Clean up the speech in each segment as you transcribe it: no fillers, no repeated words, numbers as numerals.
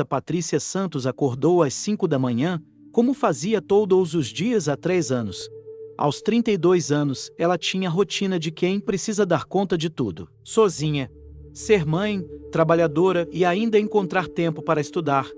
Patrícia Santos acordou às 5 da manhã, como fazia todos os dias há 3 anos. Aos 32 anos, ela tinha a rotina de quem precisa dar conta de tudo, sozinha. Ser mãe, trabalhadora e ainda encontrar tempo para estudar.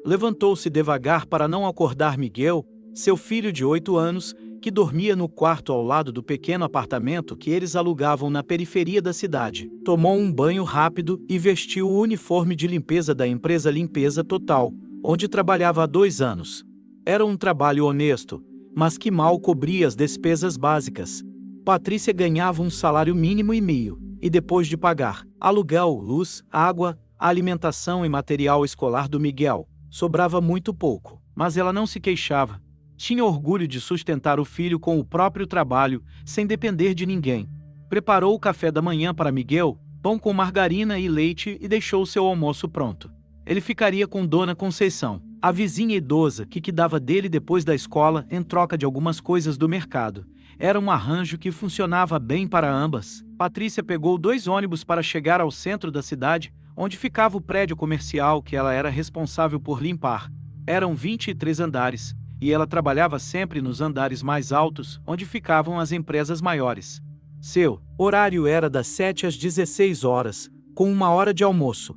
Levantou-se devagar para não acordar Miguel, seu filho de 8 anos, que dormia no quarto ao lado do pequeno apartamento que eles alugavam na periferia da cidade. Tomou um banho rápido e vestiu o uniforme de limpeza da empresa Limpeza Total, onde trabalhava há 2 anos. Era um trabalho honesto, mas que mal cobria as despesas básicas. Patrícia ganhava um salário mínimo e meio, e depois de pagar aluguel, luz, água, alimentação e material escolar do Miguel, sobrava muito pouco, mas ela não se queixava. Tinha orgulho de sustentar o filho com o próprio trabalho, sem depender de ninguém. Preparou o café da manhã para Miguel, pão com margarina e leite, e deixou seu almoço pronto. Ele ficaria com Dona Conceição, a vizinha idosa que cuidava dele depois da escola, em troca de algumas coisas do mercado. Era um arranjo que funcionava bem para ambas. Patrícia pegou 2 ônibus para chegar ao centro da cidade, onde ficava o prédio comercial que ela era responsável por limpar. Eram 23 andares, e ela trabalhava sempre nos andares mais altos, onde ficavam as empresas maiores. Seu horário era das 7 às 16 horas, com 1 hora de almoço.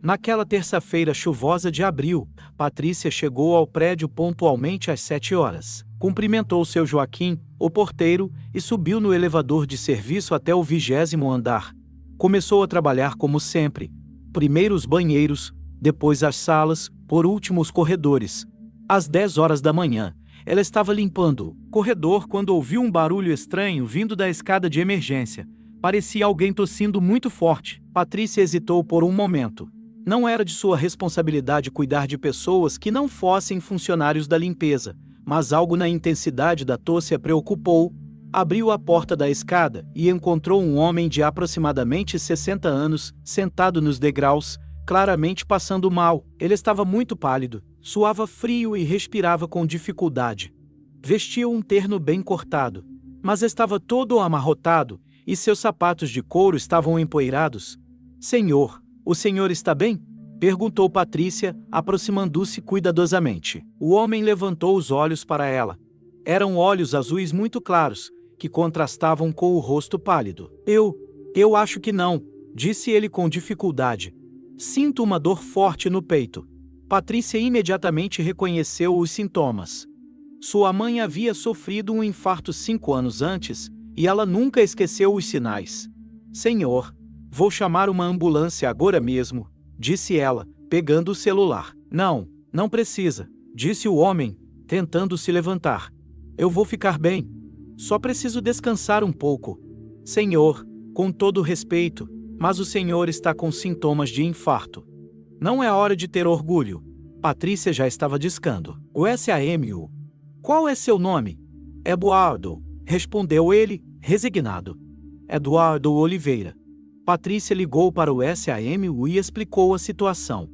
Naquela terça-feira chuvosa de abril, Patrícia chegou ao prédio pontualmente às 7 horas. Cumprimentou seu Joaquim, o porteiro, e subiu no elevador de serviço até o 20º andar. Começou a trabalhar como sempre. Primeiro os banheiros, depois as salas, por último os corredores. Às 10 horas da manhã, ela estava limpando o corredor quando ouviu um barulho estranho vindo da escada de emergência. Parecia alguém tossindo muito forte. Patrícia hesitou por um momento. Não era de sua responsabilidade cuidar de pessoas que não fossem funcionários da limpeza, mas algo na intensidade da tosse a preocupou. Abriu a porta da escada e encontrou um homem de aproximadamente 60 anos, sentado nos degraus, claramente passando mal. Ele estava muito pálido, suava frio e respirava com dificuldade. Vestia um terno bem cortado, mas estava todo amarrotado e seus sapatos de couro estavam empoeirados. "Senhor, o senhor está bem?" perguntou Patrícia, aproximando-se cuidadosamente. O homem levantou os olhos para ela. Eram olhos azuis muito claros, que contrastavam com o rosto pálido. Eu acho que não", disse ele com dificuldade. "Sinto uma dor forte no peito." Patrícia imediatamente reconheceu os sintomas. Sua mãe havia sofrido um infarto 5 anos antes, e ela nunca esqueceu os sinais. "Senhor, vou chamar uma ambulância agora mesmo", disse ela, pegando o celular. Não precisa", disse o homem, tentando se levantar. "Eu vou ficar bem. Só preciso descansar um pouco." "Senhor, com todo respeito, mas o senhor está com sintomas de infarto. Não é hora de ter orgulho." Patrícia já estava discando. "O SAMU. Qual é seu nome?" "Eduardo", respondeu ele, resignado. "Eduardo Oliveira." Patrícia ligou para o SAMU e explicou a situação.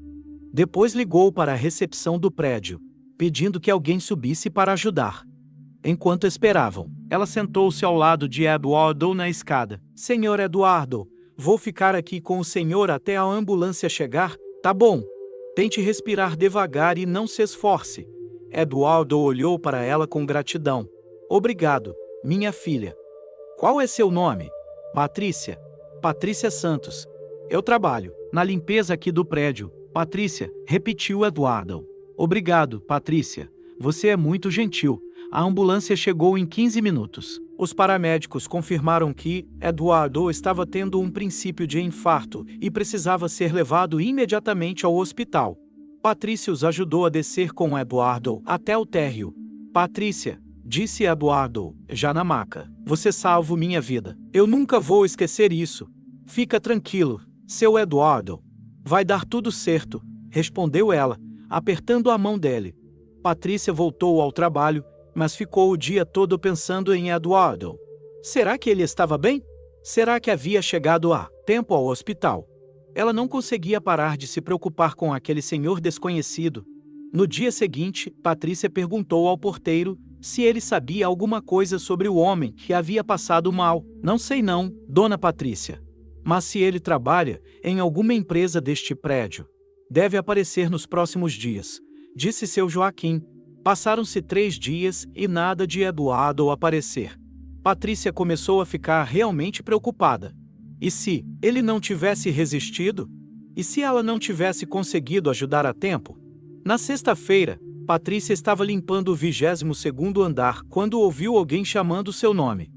Depois ligou para a recepção do prédio, pedindo que alguém subisse para ajudar. Enquanto esperavam, ela sentou-se ao lado de Eduardo na escada. "Senhor Eduardo, vou ficar aqui com o senhor até a ambulância chegar, tá bom? Tente respirar devagar e não se esforce." Eduardo olhou para ela com gratidão. "Obrigado, minha filha." "Qual é seu nome?" "Patrícia. Patrícia Santos. Eu trabalho na limpeza aqui do prédio." "Patrícia", repetiu Eduardo. "Obrigado, Patrícia. Você é muito gentil." A ambulância chegou em 15 minutos. Os paramédicos confirmaram que Eduardo estava tendo um princípio de infarto e precisava ser levado imediatamente ao hospital. Patrícia os ajudou a descer com Eduardo até o térreo. "Patrícia", disse Eduardo, já na maca, "você salvou minha vida. Eu nunca vou esquecer isso." "Fica tranquilo, seu Eduardo. Vai dar tudo certo", respondeu ela, apertando a mão dele. Patrícia voltou ao trabalho, mas ficou o dia todo pensando em Eduardo. Será que ele estava bem? Será que havia chegado a tempo ao hospital? Ela não conseguia parar de se preocupar com aquele senhor desconhecido. No dia seguinte, Patrícia perguntou ao porteiro se ele sabia alguma coisa sobre o homem que havia passado mal. "Não sei não, dona Patrícia. Mas se ele trabalha em alguma empresa deste prédio." Deve aparecer nos próximos dias, disse seu Joaquim. Passaram-se 3 dias e nada de Eduardo aparecer. Patrícia começou a ficar realmente preocupada. E se ele não tivesse resistido? E se ela não tivesse conseguido ajudar a tempo? Na sexta-feira, Patrícia estava limpando o 22º andar quando ouviu alguém chamando seu nome.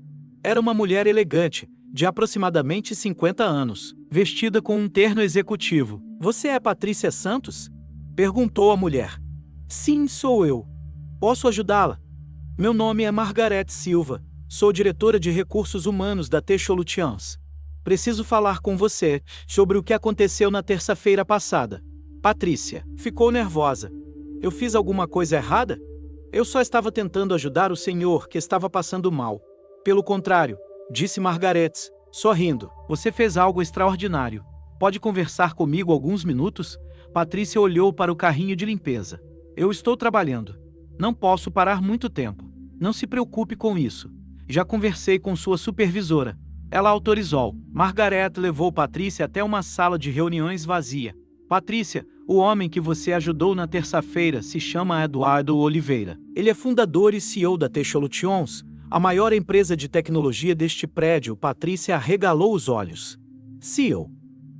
Era uma mulher elegante, de aproximadamente 50 anos, vestida com um terno executivo. Você é Patrícia Santos? Perguntou a mulher. Sim, sou eu. Posso ajudá-la? Meu nome é Margarete Silva, sou diretora de recursos humanos da Techolutians. Preciso falar com você sobre o que aconteceu na terça-feira passada. Patrícia ficou nervosa. Eu fiz alguma coisa errada? Eu só estava tentando ajudar o senhor que estava passando mal. Pelo contrário, disse Margarete, sorrindo. Você fez algo extraordinário. Pode conversar comigo alguns minutos? Patrícia olhou para o carrinho de limpeza. Eu estou trabalhando. Não posso parar muito tempo. Não se preocupe com isso. Já conversei com sua supervisora. Ela autorizou. Margarete levou Patrícia até uma sala de reuniões vazia. Patrícia, o homem que você ajudou na terça-feira se chama Eduardo Oliveira. Ele é fundador e CEO da Techolutians, a maior empresa de tecnologia deste prédio. Patrícia arregalou os olhos. CEO.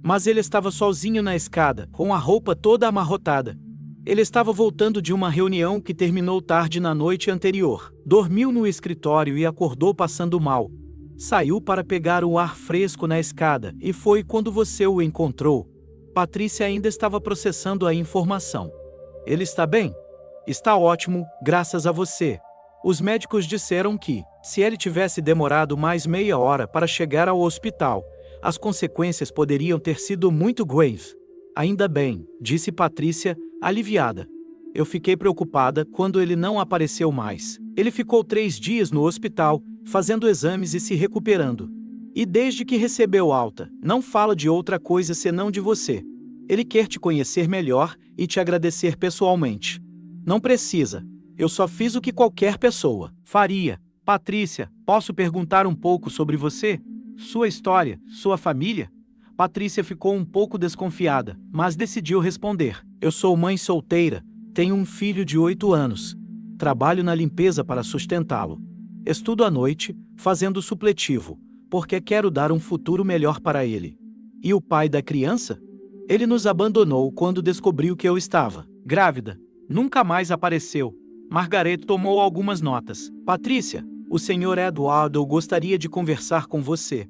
Mas ele estava sozinho na escada, com a roupa toda amarrotada. Ele estava voltando de uma reunião que terminou tarde na noite anterior. Dormiu no escritório e acordou passando mal. Saiu para pegar o ar fresco na escada e foi quando você o encontrou. Patrícia ainda estava processando a informação. Ele está bem? Está ótimo, graças a você. Os médicos disseram que, se ele tivesse demorado mais meia hora para chegar ao hospital, as consequências poderiam ter sido muito graves. Ainda bem, disse Patrícia, aliviada. Eu fiquei preocupada quando ele não apareceu mais. Ele ficou 3 dias no hospital, fazendo exames e se recuperando. E desde que recebeu alta, não fala de outra coisa senão de você. Ele quer te conhecer melhor e te agradecer pessoalmente. Não precisa. Eu só fiz o que qualquer pessoa faria. Patrícia, posso perguntar um pouco sobre você? Sua história, sua família? Patrícia ficou um pouco desconfiada, mas decidiu responder. Eu sou mãe solteira, tenho um filho de 8 anos. Trabalho na limpeza para sustentá-lo. Estudo à noite, fazendo supletivo, porque quero dar um futuro melhor para ele. E o pai da criança? Ele nos abandonou quando descobriu que eu estava grávida. Nunca mais apareceu. Margarete tomou algumas notas. Patrícia, o senhor Eduardo gostaria de conversar com você.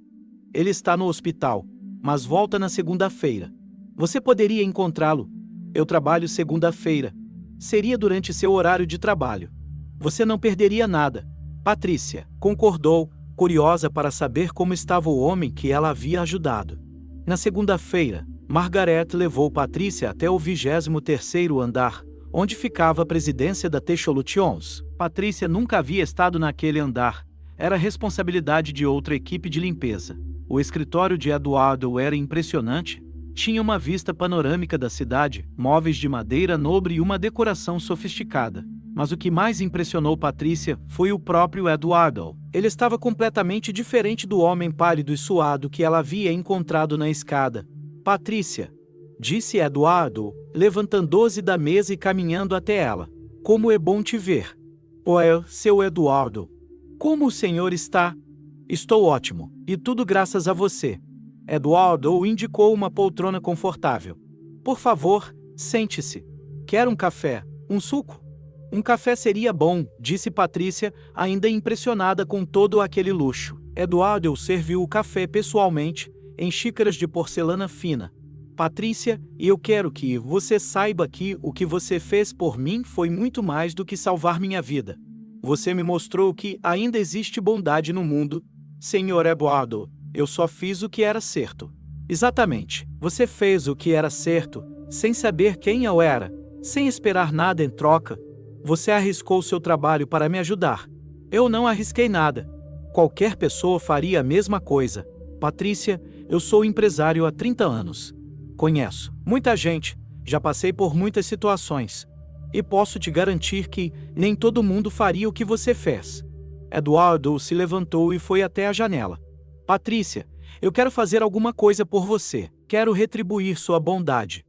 Ele está no hospital, mas volta na segunda-feira. Você poderia encontrá-lo? Eu trabalho segunda-feira. Seria durante seu horário de trabalho. Você não perderia nada. Patrícia concordou, curiosa para saber como estava o homem que ela havia ajudado. Na segunda-feira, Margarete levou Patrícia até o 23º andar, onde ficava a presidência da Techolutians. Patrícia nunca havia estado naquele andar. Era responsabilidade de outra equipe de limpeza. O escritório de Eduardo era impressionante. Tinha uma vista panorâmica da cidade, móveis de madeira nobre e uma decoração sofisticada. Mas o que mais impressionou Patrícia foi o próprio Eduardo. Ele estava completamente diferente do homem pálido e suado que ela havia encontrado na escada. Patrícia, disse Eduardo, levantando-se da mesa e caminhando até ela. Como é bom te ver. Seu Eduardo. Como o senhor está? Estou ótimo, e tudo graças a você. Eduardo indicou uma poltrona confortável. Por favor, sente-se. Quer um café? Um suco? Um café seria bom, disse Patrícia, ainda impressionada com todo aquele luxo. Eduardo serviu o café pessoalmente, em xícaras de porcelana fina. Patrícia, eu quero que você saiba que o que você fez por mim foi muito mais do que salvar minha vida. Você me mostrou que ainda existe bondade no mundo. Senhor Eduardo, eu só fiz o que era certo. Exatamente, você fez o que era certo, sem saber quem eu era, sem esperar nada em troca. Você arriscou seu trabalho para me ajudar. Eu não arrisquei nada. Qualquer pessoa faria a mesma coisa. Patrícia, eu sou empresário há 30 anos. Conheço muita gente, já passei por muitas situações. E posso te garantir que nem todo mundo faria o que você fez. Eduardo se levantou e foi até a janela. Patrícia, eu quero fazer alguma coisa por você. Quero retribuir sua bondade.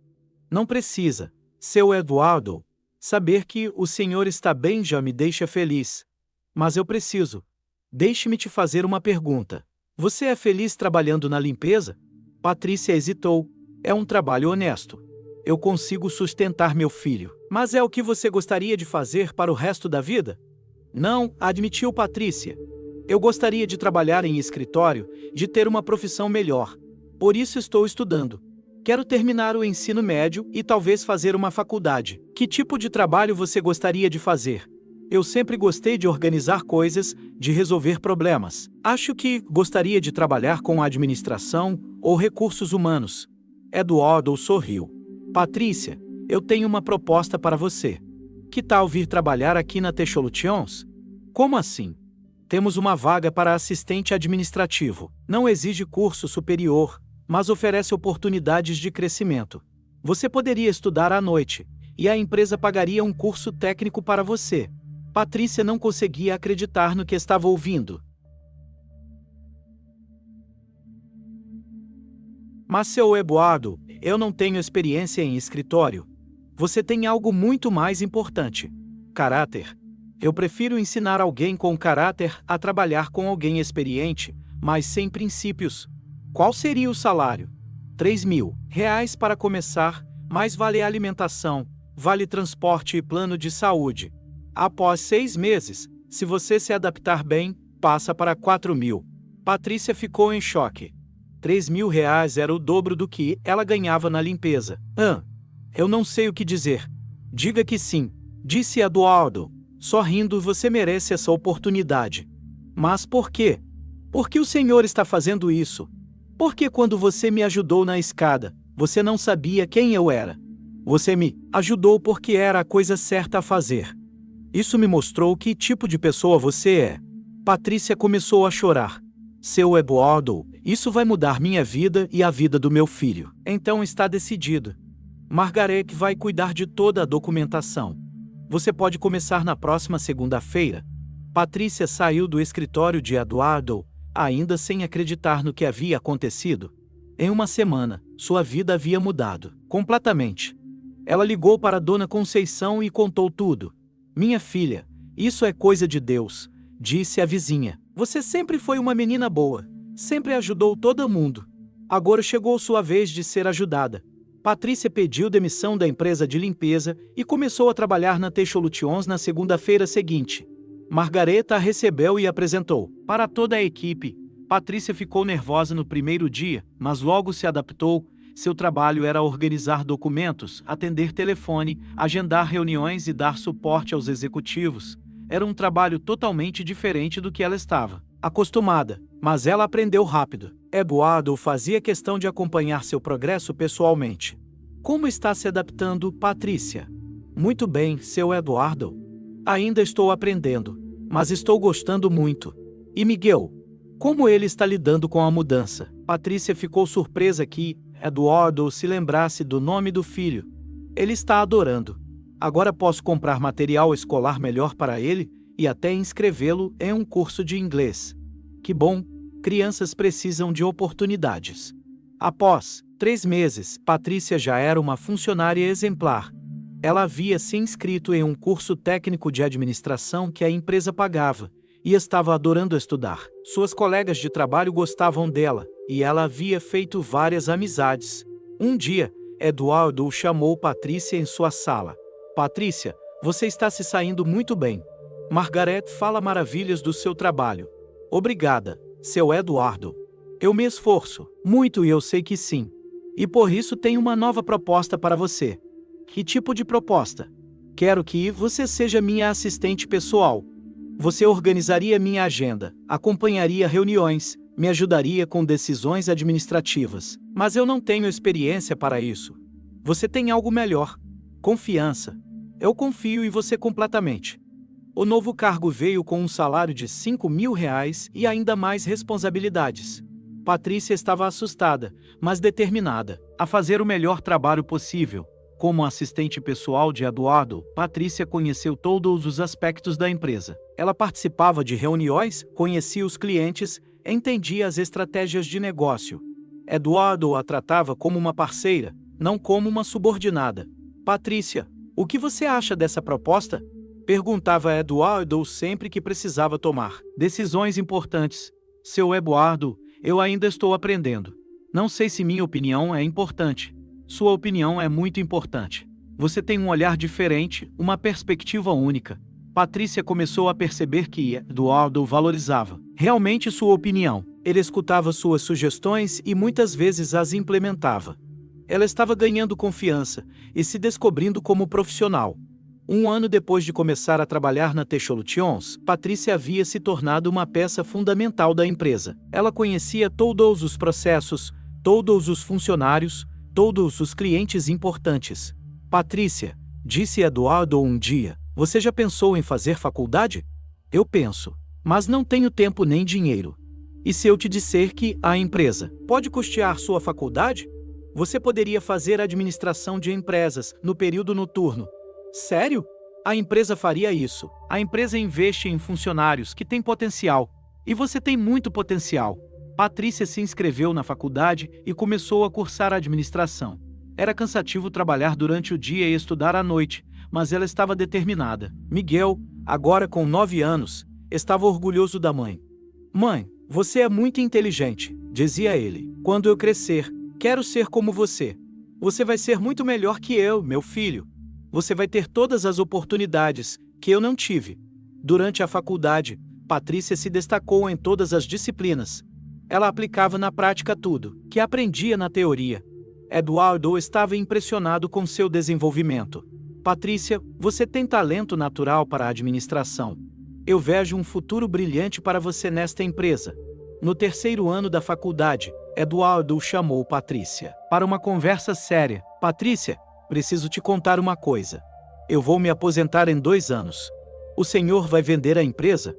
Não precisa, seu Eduardo. Saber que o senhor está bem já me deixa feliz. Mas eu preciso. Deixe-me te fazer uma pergunta. Você é feliz trabalhando na limpeza? Patrícia hesitou. É um trabalho honesto. Eu consigo sustentar meu filho. Mas é o que você gostaria de fazer para o resto da vida? Não, admitiu Patrícia. Eu gostaria de trabalhar em escritório, de ter uma profissão melhor. Por isso estou estudando. Quero terminar o ensino médio e talvez fazer uma faculdade. Que tipo de trabalho você gostaria de fazer? Eu sempre gostei de organizar coisas, de resolver problemas. Acho que gostaria de trabalhar com administração ou recursos humanos. Eduardo sorriu. Patrícia, eu tenho uma proposta para você. Que tal vir trabalhar aqui na Techsolutions? Como assim? Temos uma vaga para assistente administrativo. Não exige curso superior, mas oferece oportunidades de crescimento. Você poderia estudar à noite, e a empresa pagaria um curso técnico para você. Patrícia não conseguia acreditar no que estava ouvindo. Mas, seu Eduardo, eu não tenho experiência em escritório. Você tem algo muito mais importante: caráter. Eu prefiro ensinar alguém com caráter a trabalhar com alguém experiente, mas sem princípios. Qual seria o salário? R$ 3.000 para começar, mais vale alimentação, vale transporte e plano de saúde. Após 6 meses, se você se adaptar bem, passa para 4.000. Patrícia ficou em choque. R$ 3.000 era o dobro do que ela ganhava na limpeza. Eu não sei o que dizer. Diga que sim, disse Eduardo. Sorrindo, você merece essa oportunidade. Mas por quê? Por que o senhor está fazendo isso? Porque quando você me ajudou na escada, você não sabia quem eu era. Você me ajudou porque era a coisa certa a fazer. Isso me mostrou que tipo de pessoa você é. Patrícia começou a chorar. Seu Eduardo, isso vai mudar minha vida e a vida do meu filho. Então está decidido. Margaret vai cuidar de toda a documentação. Você pode começar na próxima segunda-feira. Patrícia saiu do escritório de Eduardo, ainda sem acreditar no que havia acontecido. Em uma semana, sua vida havia mudado completamente. Ela ligou para Dona Conceição e contou tudo. Minha filha, isso é coisa de Deus, disse a vizinha. Você sempre foi uma menina boa, sempre ajudou todo mundo. Agora chegou sua vez de ser ajudada. Patrícia pediu demissão da empresa de limpeza e começou a trabalhar na Techsolutions na segunda-feira seguinte. Margareta a recebeu e apresentou. Para toda a equipe, Patrícia ficou nervosa no primeiro dia, mas logo se adaptou. Seu trabalho era organizar documentos, atender telefone, agendar reuniões e dar suporte aos executivos. Era um trabalho totalmente diferente do que ela estava acostumada, mas ela aprendeu rápido. Eduardo fazia questão de acompanhar seu progresso pessoalmente. Como está se adaptando, Patrícia? Muito bem, seu Eduardo. Ainda estou aprendendo, mas estou gostando muito. E Miguel? Como ele está lidando com a mudança? Patrícia ficou surpresa que Eduardo se lembrasse do nome do filho. Ele está adorando. Agora posso comprar material escolar melhor para ele e até inscrevê-lo em um curso de inglês. Que bom! Crianças precisam de oportunidades. Após 3 meses, Patrícia já era uma funcionária exemplar. Ela havia se inscrito em um curso técnico de administração que a empresa pagava e estava adorando estudar. Suas colegas de trabalho gostavam dela e ela havia feito várias amizades. Um dia, Eduardo chamou Patrícia em sua sala. Patrícia, você está se saindo muito bem. Margaret fala maravilhas do seu trabalho. Obrigada, seu Eduardo. Eu me esforço muito e eu sei que sim. E por isso tenho uma nova proposta para você. Que tipo de proposta? Quero que você seja minha assistente pessoal. Você organizaria minha agenda, acompanharia reuniões, me ajudaria com decisões administrativas. Mas eu não tenho experiência para isso. Você tem algo melhor. Confiança. Eu confio em você completamente. O novo cargo veio com um salário de R$ 5.000 e ainda mais responsabilidades. Patrícia estava assustada, mas determinada a fazer o melhor trabalho possível. Como assistente pessoal de Eduardo, Patrícia conheceu todos os aspectos da empresa. Ela participava de reuniões, conhecia os clientes, entendia as estratégias de negócio. Eduardo a tratava como uma parceira, não como uma subordinada. Patrícia, o que você acha dessa proposta? Perguntava Eduardo sempre que precisava tomar decisões importantes. Seu Eduardo, eu ainda estou aprendendo. Não sei se minha opinião é importante. Sua opinião é muito importante. Você tem um olhar diferente, uma perspectiva única. Patrícia começou a perceber que Eduardo valorizava realmente sua opinião. Ele escutava suas sugestões e muitas vezes as implementava. Ela estava ganhando confiança e se descobrindo como profissional. Um ano depois de começar a trabalhar na Techsolutions, Patrícia havia se tornado uma peça fundamental da empresa. Ela conhecia todos os processos, todos os funcionários, todos os clientes importantes. Patrícia, disse Eduardo um dia, você já pensou em fazer faculdade? Eu penso, mas não tenho tempo nem dinheiro. E se eu te disser que a empresa pode custear sua faculdade? Você poderia fazer administração de empresas no período noturno. Sério? A empresa faria isso. A empresa investe em funcionários que têm potencial. E você tem muito potencial. Patrícia se inscreveu na faculdade e começou a cursar administração. Era cansativo trabalhar durante o dia e estudar à noite, mas ela estava determinada. Miguel, agora com 9 anos, estava orgulhoso da mãe. Mãe, você é muito inteligente, dizia ele. Quando eu crescer, quero ser como você. Você vai ser muito melhor que eu, meu filho. Você vai ter todas as oportunidades que eu não tive. Durante a faculdade, Patrícia se destacou em todas as disciplinas. Ela aplicava na prática tudo que aprendia na teoria. Eduardo estava impressionado com seu desenvolvimento. Patrícia, você tem talento natural para a administração. Eu vejo um futuro brilhante para você nesta empresa. No terceiro ano da faculdade, Eduardo chamou Patrícia para uma conversa séria. Patrícia, preciso te contar uma coisa. Eu vou me aposentar em 2 anos. O senhor vai vender a empresa?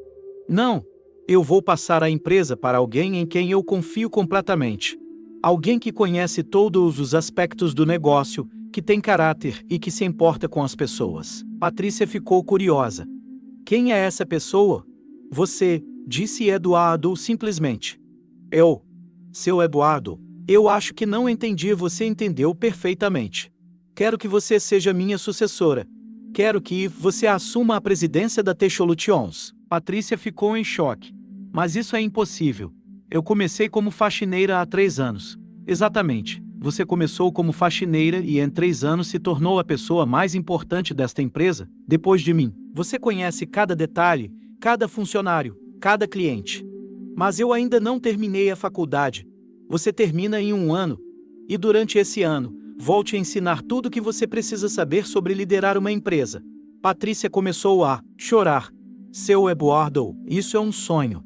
Não. Eu vou passar a empresa para alguém em quem eu confio completamente. Alguém que conhece todos os aspectos do negócio, que tem caráter e que se importa com as pessoas. Patrícia ficou curiosa. Quem é essa pessoa? Você, disse Eduardo simplesmente. Eu. Seu Eduardo, eu acho que não entendi e você entendeu perfeitamente. Quero que você seja minha sucessora. Quero que você assuma a presidência da Techsolutions. Patrícia ficou em choque. Mas isso é impossível. Eu comecei como faxineira há 3 anos. Exatamente. Você começou como faxineira e em 3 anos se tornou a pessoa mais importante desta empresa, depois de mim. Você conhece cada detalhe, cada funcionário, cada cliente. Mas eu ainda não terminei a faculdade. Você termina em 1 ano. E durante esse ano, volte a ensinar tudo o que você precisa saber sobre liderar uma empresa. Patrícia começou a chorar. Seu Eduardo, isso é um sonho.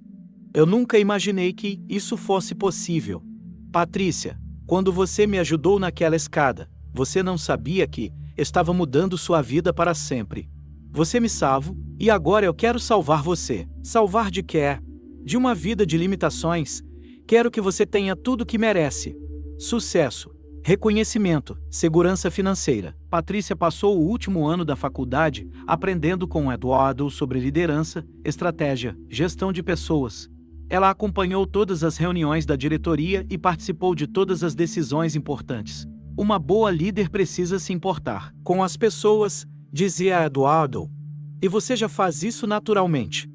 Eu nunca imaginei que isso fosse possível. Patrícia, quando você me ajudou naquela escada, você não sabia que estava mudando sua vida para sempre. Você me salvou, e agora eu quero salvar você. Salvar de quê? De uma vida de limitações. Quero que você tenha tudo o que merece. Sucesso, reconhecimento, segurança financeira. Patrícia passou o último ano da faculdade aprendendo com Eduardo sobre liderança, estratégia, gestão de pessoas. Ela acompanhou todas as reuniões da diretoria e participou de todas as decisões importantes. Uma boa líder precisa se importar com as pessoas, dizia Eduardo. E você já faz isso naturalmente.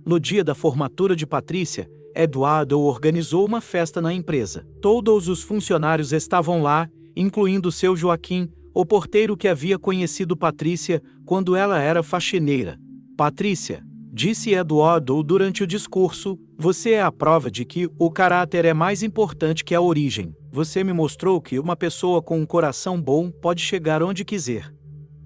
No dia da formatura de Patrícia, Eduardo organizou uma festa na empresa. Todos os funcionários estavam lá, incluindo seu Joaquim, o porteiro que havia conhecido Patrícia quando ela era faxineira. Patrícia, disse Eduardo durante o discurso, você é a prova de que o caráter é mais importante que a origem. Você me mostrou que uma pessoa com um coração bom pode chegar onde quiser.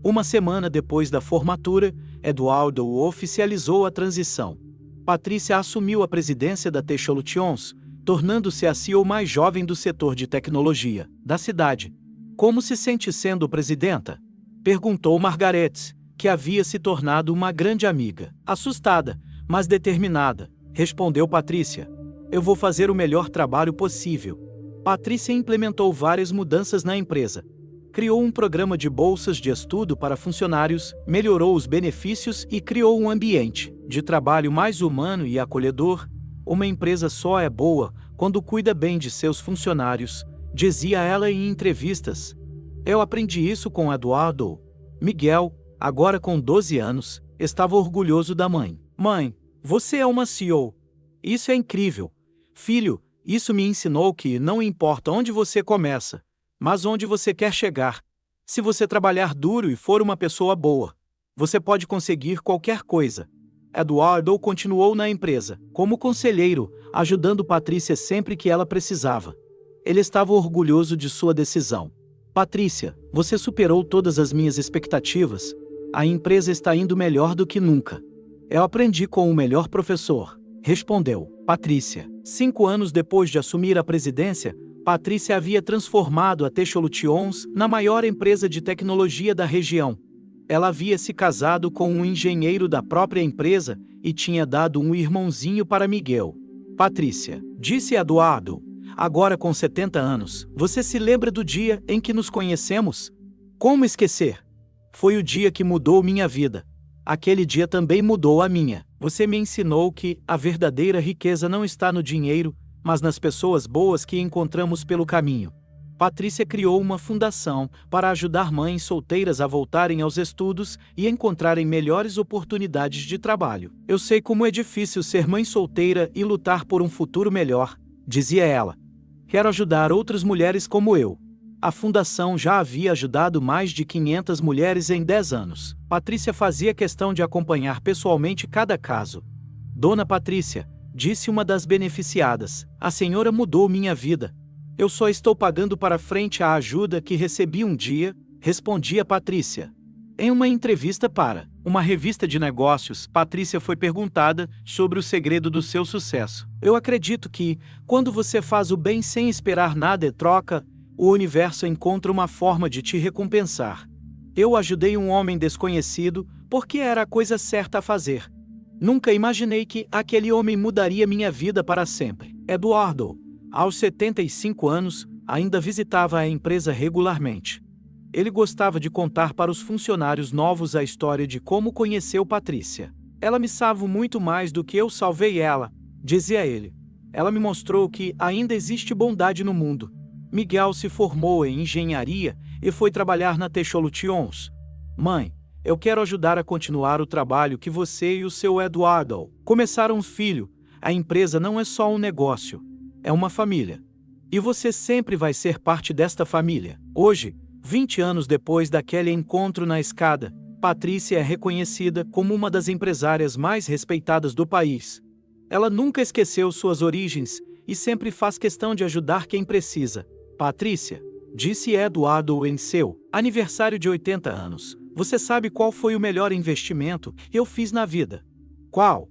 Uma semana depois da formatura, Eduardo oficializou a transição. Patrícia assumiu a presidência da Techsolutions, tornando-se a CEO mais jovem do setor de tecnologia da cidade. Como se sente sendo presidenta? Perguntou Margaret, que havia se tornado uma grande amiga. Assustada, mas determinada, respondeu Patrícia. Eu vou fazer o melhor trabalho possível. Patrícia implementou várias mudanças na empresa. Criou um programa de bolsas de estudo para funcionários, melhorou os benefícios e criou um ambiente de trabalho mais humano e acolhedor. Uma empresa só é boa quando cuida bem de seus funcionários, dizia ela em entrevistas. Eu aprendi isso com Eduardo. Miguel, agora com 12 anos, estava orgulhoso da mãe. Mãe, você é uma CEO. Isso é incrível. Filho, isso me ensinou que não importa onde você começa, mas onde você quer chegar. Se você trabalhar duro e for uma pessoa boa, você pode conseguir qualquer coisa. Eduardo continuou na empresa, como conselheiro, ajudando Patrícia sempre que ela precisava. Ele estava orgulhoso de sua decisão. Patrícia, você superou todas as minhas expectativas. A empresa está indo melhor do que nunca. Eu aprendi com o melhor professor, respondeu Patrícia. 5 anos depois de assumir a presidência, Patrícia havia transformado a Techsolutions na maior empresa de tecnologia da região. Ela havia se casado com um engenheiro da própria empresa e tinha dado um irmãozinho para Miguel. Patrícia, disse Eduardo, agora com 70 anos, você se lembra do dia em que nos conhecemos? Como esquecer? Foi o dia que mudou minha vida. Aquele dia também mudou a minha. Você me ensinou que a verdadeira riqueza não está no dinheiro, mas nas pessoas boas que encontramos pelo caminho. Patrícia criou uma fundação para ajudar mães solteiras a voltarem aos estudos e encontrarem melhores oportunidades de trabalho. Eu sei como é difícil ser mãe solteira e lutar por um futuro melhor, dizia ela. Quero ajudar outras mulheres como eu. A fundação já havia ajudado mais de 500 mulheres em 10 anos. Patrícia fazia questão de acompanhar pessoalmente cada caso. Dona Patrícia, disse uma das beneficiadas, a senhora mudou minha vida. Eu só estou pagando para frente a ajuda que recebi um dia, respondia Patrícia. Em uma entrevista para uma revista de negócios, Patrícia foi perguntada sobre o segredo do seu sucesso. Eu acredito que, quando você faz o bem sem esperar nada em troca, o universo encontra uma forma de te recompensar. Eu ajudei um homem desconhecido porque era a coisa certa a fazer. Nunca imaginei que aquele homem mudaria minha vida para sempre. Eduardo, aos 75 anos, ainda visitava a empresa regularmente. Ele gostava de contar para os funcionários novos a história de como conheceu Patrícia. Ela me salvou muito mais do que eu salvei ela, dizia ele. Ela me mostrou que ainda existe bondade no mundo. Miguel se formou em engenharia e foi trabalhar na Techsolutions. Mãe, eu quero ajudar a continuar o trabalho que você e o seu Eduardo começaram um filho. A empresa não é só um negócio, é uma família. E você sempre vai ser parte desta família. Hoje, 20 anos depois daquele encontro na escada, Patrícia é reconhecida como uma das empresárias mais respeitadas do país. Ela nunca esqueceu suas origens e sempre faz questão de ajudar quem precisa. Patrícia, disse Eduardo em seu aniversário de 80 anos, você sabe qual foi o melhor investimento que eu fiz na vida? Qual?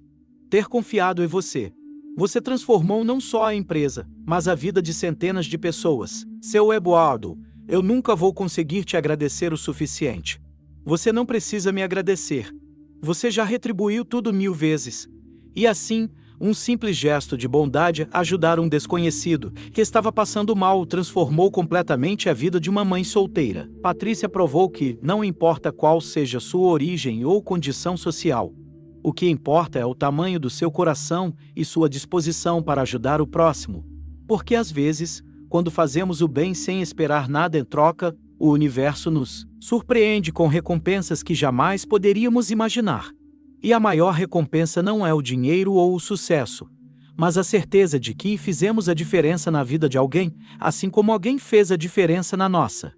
Ter confiado em você. Você transformou não só a empresa, mas a vida de centenas de pessoas. Seu Eduardo, eu nunca vou conseguir te agradecer o suficiente. Você não precisa me agradecer. Você já retribuiu tudo 1000 vezes. E assim, um simples gesto de bondade ajudar um desconhecido que estava passando mal transformou completamente a vida de uma mãe solteira. Patrícia provou que, não importa qual seja sua origem ou condição social, o que importa é o tamanho do seu coração e sua disposição para ajudar o próximo. Porque às vezes, quando fazemos o bem sem esperar nada em troca, o universo nos surpreende com recompensas que jamais poderíamos imaginar. E a maior recompensa não é o dinheiro ou o sucesso, mas a certeza de que fizemos a diferença na vida de alguém, assim como alguém fez a diferença na nossa.